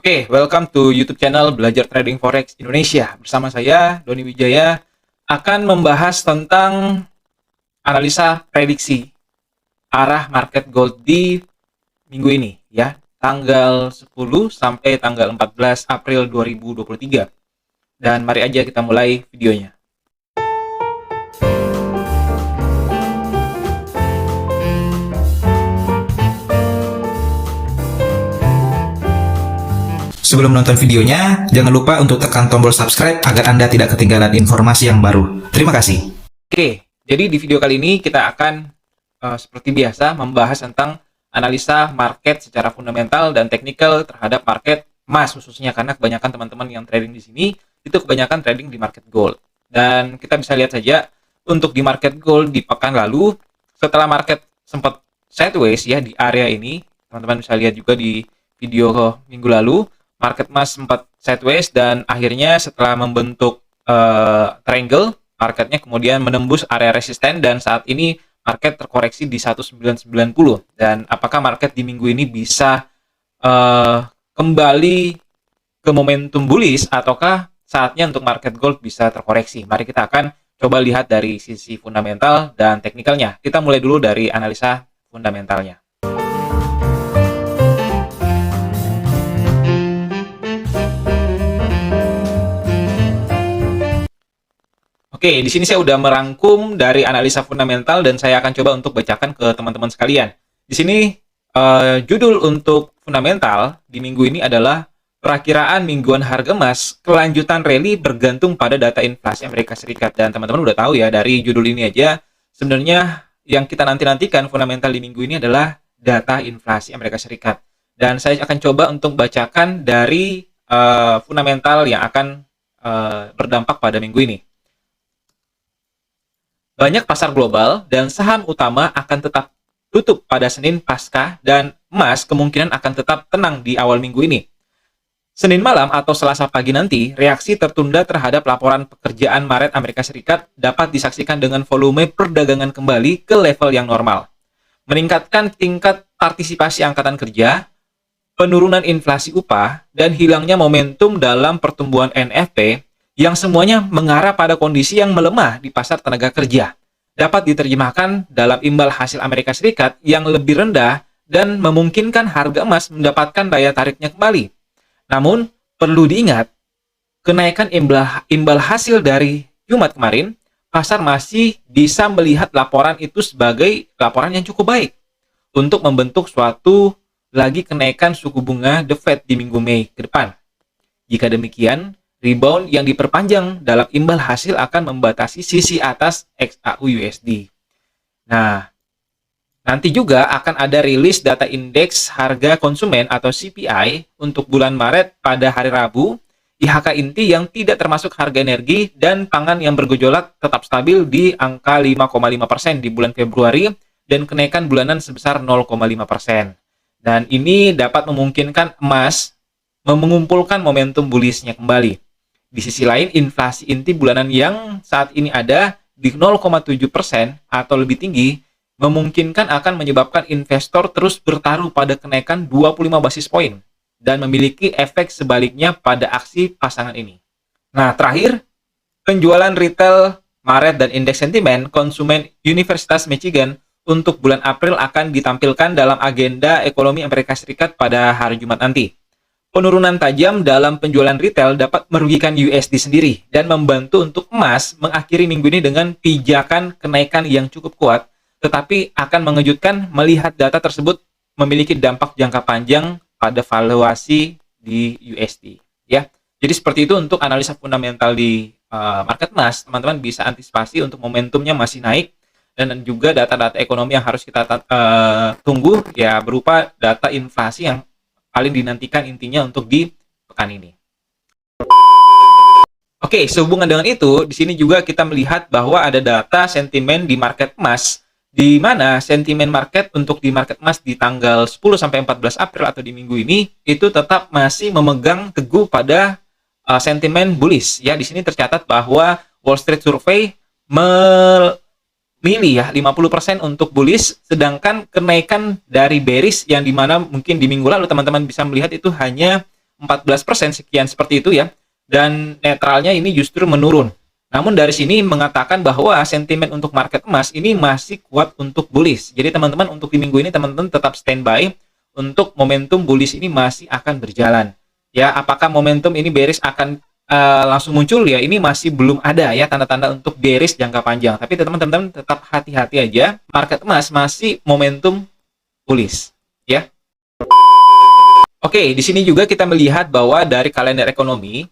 Welcome to YouTube channel Belajar Trading Forex Indonesia. Bersama saya, Doni Wijaya, akan membahas tentang analisa prediksi arah market gold di minggu ini, ya, tanggal 10 sampai tanggal 14 April 2023. Dan mari aja kita mulai videonya. Sebelum menonton videonya, jangan lupa untuk tekan tombol subscribe agar Anda tidak ketinggalan informasi yang baru. Terima kasih. Jadi di video kali ini kita akan seperti biasa membahas tentang analisa market secara fundamental dan teknikal terhadap market emas khususnya, karena kebanyakan teman-teman yang trading di sini itu kebanyakan trading di market gold. Dan kita bisa lihat saja untuk di market gold di pekan lalu, setelah market sempat sideways ya di area ini, teman-teman bisa lihat juga di video minggu lalu, market emas sempat sideways dan akhirnya setelah membentuk triangle, marketnya kemudian menembus area resisten dan saat ini market terkoreksi di 1990. Dan apakah market di minggu ini bisa kembali ke momentum bullish ataukah saatnya untuk market gold bisa terkoreksi? Mari kita akan coba lihat dari sisi fundamental dan teknikalnya. Kita mulai dulu dari analisa fundamentalnya. Di sini saya udah merangkum dari analisa fundamental dan saya akan coba untuk bacakan ke teman-teman sekalian. Di sini judul untuk fundamental di minggu ini adalah perakiraan mingguan harga emas kelanjutan rally bergantung pada data inflasi Amerika Serikat. Dan teman-teman udah tahu ya dari judul ini aja, sebenarnya yang kita nanti-nantikan fundamental di minggu ini adalah data inflasi Amerika Serikat. Dan saya akan coba untuk bacakan dari fundamental yang akan berdampak pada minggu ini. Banyak pasar global dan saham utama akan tetap tutup pada Senin pasca dan emas kemungkinan akan tetap tenang di awal minggu ini. Senin malam atau Selasa pagi nanti, reaksi tertunda terhadap laporan pekerjaan Maret Amerika Serikat dapat disaksikan dengan volume perdagangan kembali ke level yang normal. Meningkatkan tingkat partisipasi angkatan kerja, penurunan inflasi upah, dan hilangnya momentum dalam pertumbuhan NFP yang semuanya mengarah pada kondisi yang melemah di pasar tenaga kerja, dapat diterjemahkan dalam imbal hasil Amerika Serikat yang lebih rendah dan memungkinkan harga emas mendapatkan daya tariknya kembali. Namun, perlu diingat, kenaikan imbal hasil dari Jumat kemarin, pasar masih bisa melihat laporan itu sebagai laporan yang cukup baik untuk membentuk suatu lagi kenaikan suku bunga The Fed di minggu Mei ke depan. Jika demikian, rebound yang diperpanjang dalam imbal hasil akan membatasi sisi atas XAU-USD. Nah, nanti juga akan ada rilis data indeks harga konsumen atau CPI untuk bulan Maret pada hari Rabu, IHK inti yang tidak termasuk harga energi dan pangan yang bergejolak tetap stabil di angka 5,5% di bulan Februari dan kenaikan bulanan sebesar 0,5%. Dan ini dapat memungkinkan emas mengumpulkan momentum bullish-nya kembali. Di sisi lain, inflasi inti bulanan yang saat ini ada di 0,7% atau lebih tinggi memungkinkan akan menyebabkan investor terus bertaruh pada kenaikan 25 basis poin dan memiliki efek sebaliknya pada aksi pasangan ini. Nah, terakhir, penjualan retail Maret dan indeks sentimen konsumen Universitas Michigan untuk bulan April akan ditampilkan dalam agenda ekonomi Amerika Serikat pada hari Jumat nanti. Penurunan tajam dalam penjualan retail dapat merugikan USD sendiri dan membantu untuk emas mengakhiri minggu ini dengan pijakan kenaikan yang cukup kuat, tetapi akan mengejutkan melihat data tersebut memiliki dampak jangka panjang pada valuasi di USD. Ya, jadi seperti itu untuk analisa fundamental di market emas. Teman-teman bisa antisipasi untuk momentumnya masih naik dan juga data-data ekonomi yang harus kita tunggu ya berupa data inflasi yang paling dinantikan intinya untuk di pekan ini. Sehubungan dengan itu, di sini juga kita melihat bahwa ada data sentimen di market emas, di mana sentimen market untuk di market emas di tanggal 10 sampai 14 April atau di minggu ini itu tetap masih memegang teguh pada sentimen bullish. Ya, di sini tercatat bahwa Wall Street Survey milih ya 50% untuk bullish, sedangkan kenaikan dari bearish yang dimana mungkin di minggu lalu teman-teman bisa melihat itu hanya 14% sekian seperti itu ya. Dan netralnya ini justru menurun. Namun dari sini mengatakan bahwa sentimen untuk market emas ini masih kuat untuk bullish. Jadi teman-teman untuk di minggu ini teman-teman tetap standby untuk momentum bullish ini masih akan berjalan. Ya, apakah momentum ini bearish akan langsung muncul ya? Ini masih belum ada ya tanda-tanda untuk bearish jangka panjang. Tapi teman-teman tetap hati-hati aja. Market emas masih momentum bullish, ya. Oke, di sini juga kita melihat bahwa dari kalender ekonomi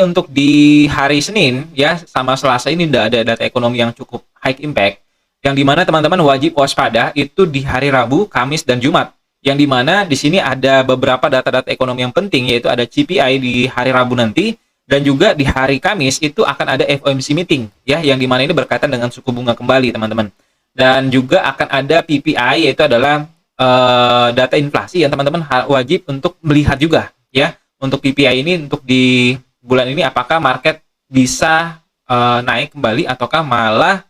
untuk di hari Senin ya sama Selasa ini tidak ada data ekonomi yang cukup high impact, yang dimana teman-teman wajib waspada itu di hari Rabu, Kamis, dan Jumat, yang dimana di sini ada beberapa data-data ekonomi yang penting, yaitu ada CPI di hari Rabu nanti, dan juga di hari Kamis itu akan ada FOMC meeting ya, yang dimana ini berkaitan dengan suku bunga kembali teman-teman, dan juga akan ada PPI, yaitu adalah data inflasi yang teman-teman wajib untuk melihat juga ya. Untuk PPI ini untuk di bulan ini apakah market bisa naik kembali ataukah malah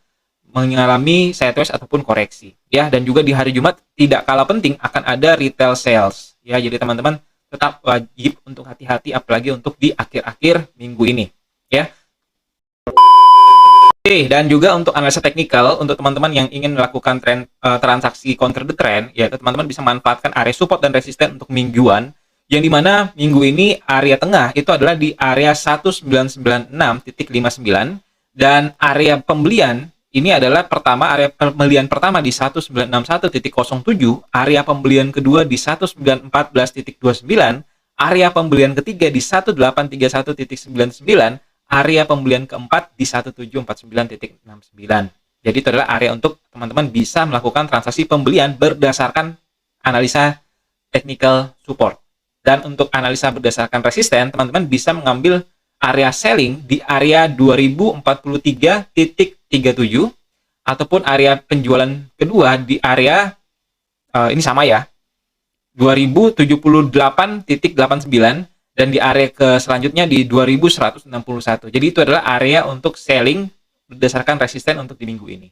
mengalami sideways ataupun koreksi ya. Dan juga di hari Jumat tidak kalah penting akan ada retail sales ya. Jadi teman-teman tetap wajib untuk hati-hati apalagi untuk di akhir-akhir minggu ini ya. Oke, dan juga untuk analisa teknikal untuk teman-teman yang ingin melakukan transaksi counter the trend ya, teman-teman bisa manfaatkan area support dan resisten untuk mingguan, yang dimana minggu ini area tengah itu adalah di area 1996.59 dan area pembelian ini adalah area pembelian pertama di 1961.07, area pembelian kedua di 1914.29, area pembelian ketiga di 1831.99, area pembelian keempat di 1749.69. Jadi itu adalah area untuk teman-teman bisa melakukan transaksi pembelian berdasarkan analisa technical support. Dan untuk analisa berdasarkan resisten, teman-teman bisa mengambil area selling di area 2043.37 ataupun area penjualan kedua di area ini sama ya, 2078.89, dan di area selanjutnya di 2161. Jadi itu adalah area untuk selling berdasarkan resisten untuk di minggu ini.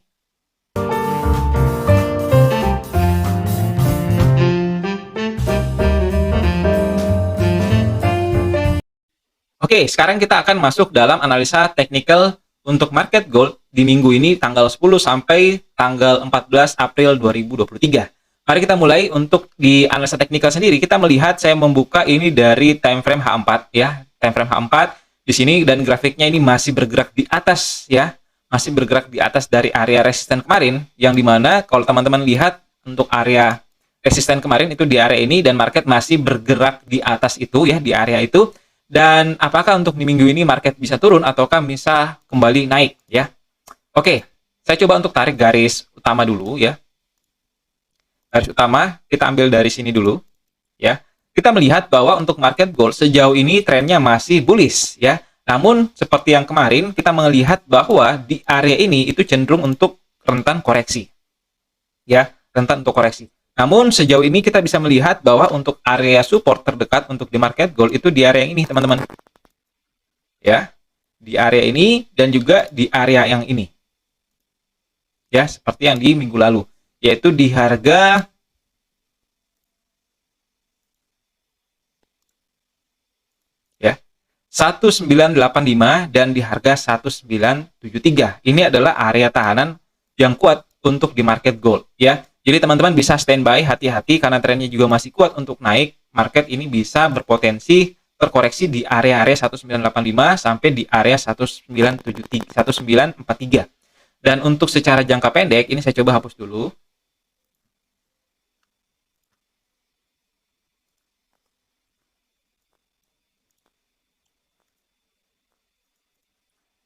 Oke, sekarang kita akan masuk dalam analisa technical untuk market gold di minggu ini tanggal 10 sampai tanggal 14 April 2023. Mari kita mulai. Untuk di analisa teknikal sendiri, kita melihat saya membuka ini dari time frame H4 ya. Time frame H4 di sini dan grafiknya ini masih bergerak di atas ya. Masih bergerak di atas dari area resisten kemarin, yang dimana kalau teman-teman lihat untuk area resisten kemarin itu di area ini, dan market masih bergerak di atas itu ya, di area itu. Dan apakah untuk di minggu ini market bisa turun ataukah bisa kembali naik ya? Oke, saya coba untuk tarik garis utama dulu ya. Garis utama kita ambil dari sini dulu ya. Kita melihat bahwa untuk market gold sejauh ini trennya masih bullish ya. Namun seperti yang kemarin kita melihat bahwa di area ini itu cenderung untuk rentan koreksi ya, rentan untuk koreksi. Namun sejauh ini kita bisa melihat bahwa untuk area support terdekat untuk di market gold itu di area yang ini teman-teman ya, di area ini dan juga di area yang ini ya, seperti yang di minggu lalu, yaitu di harga ya 1985 dan di harga 1973. Ini adalah area tahanan yang kuat untuk di market gold ya. Jadi teman-teman bisa standby, hati-hati karena trennya juga masih kuat untuk naik. Market ini bisa berpotensi terkoreksi di area-area 1985 sampai di area 1943. Dan untuk secara jangka pendek, ini saya coba hapus dulu.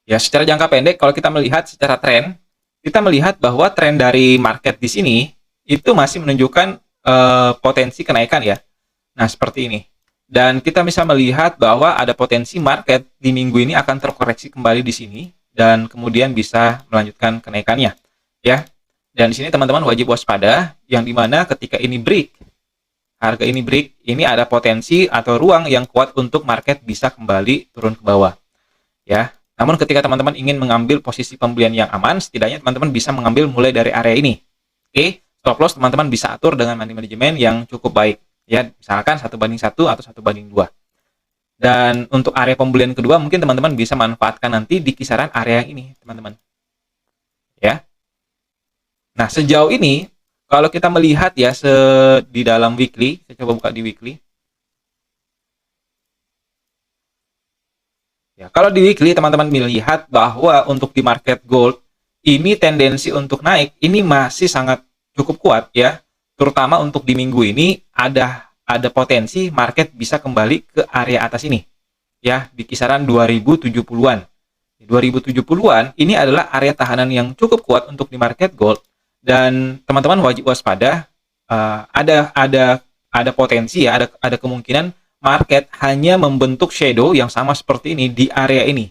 Ya, secara jangka pendek kalau kita melihat secara tren, kita melihat bahwa tren dari market di sini itu masih menunjukkan potensi kenaikan ya. Nah, seperti ini. Dan kita bisa melihat bahwa ada potensi market di minggu ini akan terkoreksi kembali di sini dan kemudian bisa melanjutkan kenaikannya ya. Dan di sini teman-teman wajib waspada, yang dimana ketika ini break, harga ini break, ini ada potensi atau ruang yang kuat untuk market bisa kembali turun ke bawah ya. Namun ketika teman-teman ingin mengambil posisi pembelian yang aman, setidaknya teman-teman bisa mengambil mulai dari area ini. Oke. Stop loss teman-teman bisa atur dengan money management yang cukup baik Ya, misalkan 1:1 atau 1:2. Dan untuk area pembelian kedua mungkin teman-teman bisa manfaatkan nanti di kisaran area yang ini, teman-teman. Ya. Nah, sejauh ini kalau kita melihat ya di dalam weekly, saya coba buka di weekly. Ya, kalau di weekly teman-teman melihat bahwa untuk di market gold ini tendensi untuk naik ini masih sangat cukup kuat ya. Terutama untuk di minggu ini ada potensi market bisa kembali ke area atas ini. Ya, di kisaran 2070-an. 2070-an ini adalah area tahanan yang cukup kuat untuk di market gold dan teman-teman wajib waspada. Ada potensi ya, ada kemungkinan market hanya membentuk shadow yang sama seperti ini di area ini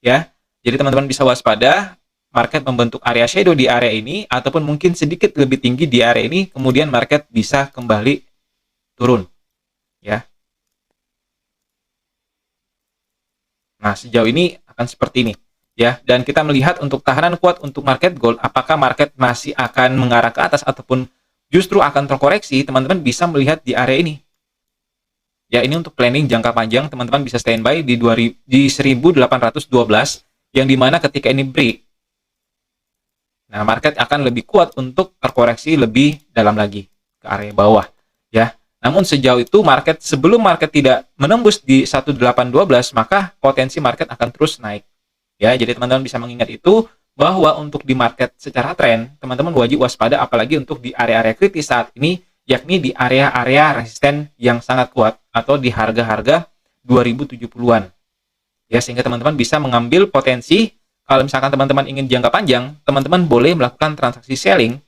ya. Jadi teman-teman bisa waspada market membentuk area shadow di area ini ataupun mungkin sedikit lebih tinggi di area ini, kemudian market bisa kembali turun ya. Nah, sejauh ini akan seperti ini ya. Dan kita melihat untuk tahanan kuat untuk market gold, apakah market masih akan mengarah ke atas ataupun justru akan terkoreksi, teman-teman bisa melihat di area ini. Ya, ini untuk planning jangka panjang, teman-teman bisa standby di 1812 yang dimana ketika ini break, nah market akan lebih kuat untuk terkoreksi lebih dalam lagi ke area bawah ya. Namun sejauh itu sebelum market tidak menembus di 1812 maka potensi market akan terus naik ya. Jadi teman-teman bisa mengingat itu bahwa untuk di market secara tren teman-teman wajib waspada apalagi untuk di area-area kritis saat ini, yakni di area-area resisten yang sangat kuat atau di harga-harga 2070-an ya, sehingga teman-teman bisa mengambil potensi. Kalau misalkan teman-teman ingin jangka panjang, teman-teman boleh melakukan transaksi selling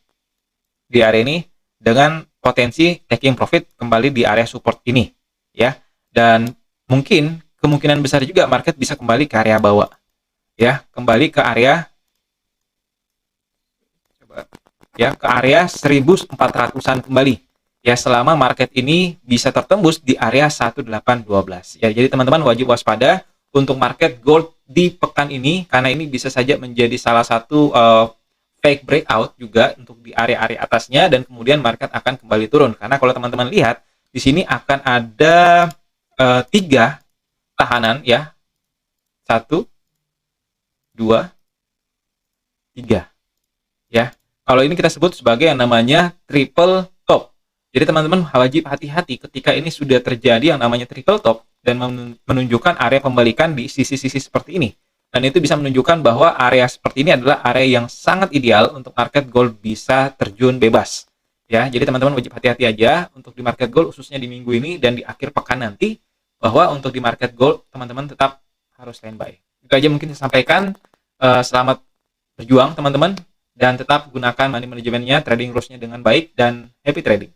di area ini dengan potensi taking profit kembali di area support ini ya. Dan mungkin kemungkinan besar juga market bisa kembali ke area bawah ya, kembali ke area ke area 1400-an kembali ya, selama market ini bisa tertembus di area 1812 ya. Jadi teman-teman wajib waspada untuk market gold di pekan ini karena ini bisa saja menjadi salah satu fake breakout juga untuk di area-area atasnya dan kemudian market akan kembali turun. Karena kalau teman-teman lihat di sini akan ada 3 tahanan ya, 1, 2, 3 ya. Kalau ini kita sebut sebagai yang namanya triple top. Jadi teman-teman wajib hati-hati ketika ini sudah terjadi yang namanya triple top dan menunjukkan area pembalikan di sisi-sisi seperti ini. Dan itu bisa menunjukkan bahwa area seperti ini adalah area yang sangat ideal untuk market gold bisa terjun bebas. Ya, jadi teman-teman wajib hati-hati aja untuk di market gold khususnya di minggu ini dan di akhir pekan nanti, bahwa untuk di market gold teman-teman tetap harus standby. Itu aja mungkin saya sampaikan. Selamat berjuang teman-teman dan tetap gunakan money manajemennya, trading rules-nya dengan baik dan happy trading.